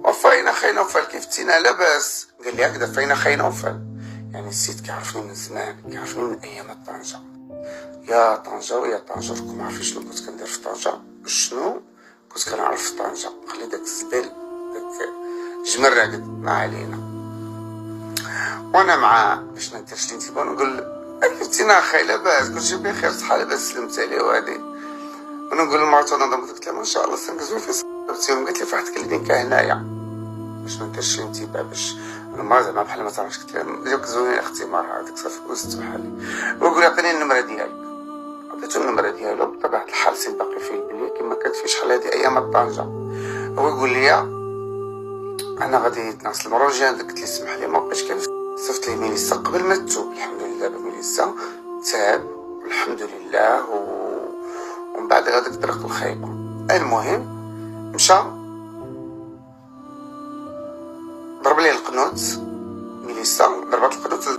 وفاين اخي نوفل كيف تينا لاباس؟ قال لي هكذا فاين اخي نوفل. يعني السيد كيعرفني من زمان، كيعرفني من ايام طنجة. يا طنجة ويا طنجة، راكم عارفين شنو كنت كندير في طنجة؟ شنو كنت كنعرف في طنجة؟ خلي داك الزبل داك جمل راقد ما علينا. وانا مع باش ما نديرش الانتباه نقول كيف تينا اخي لاباس؟ كلشي بخير صحة لاباس سلمت عليه وهادي. ونقول لمرات انا قلت لها ان شاء الله سنقزوي في صاحبتي، قالت لي فواحد الكلينيكا هنايا باش ما نديرش الانتباه، باش انا ما زعما بحال ما تعرفش. قلت لها جاوك زوين الاختبار هذاك صافي وزت بحالي. ويقول لي عطيني النمره ديالك، عطيتو النمره ديالو. بطبيعه الحال سي باقي في البليه كما كانت في شحال هادي ايام طنجة. هو يقول لي انا غادي نتناقص المره الجايه. قلت لي اسمح لي ما بقيتش صيفط لي ميليسا قبل ما تتوب. الحمد لله بميليسا تاب الحمد لله. ومن بعد هذاك الطريق الخايبه. المهم مشى ضرب لي القنوت، ميليسا ضربات القنوت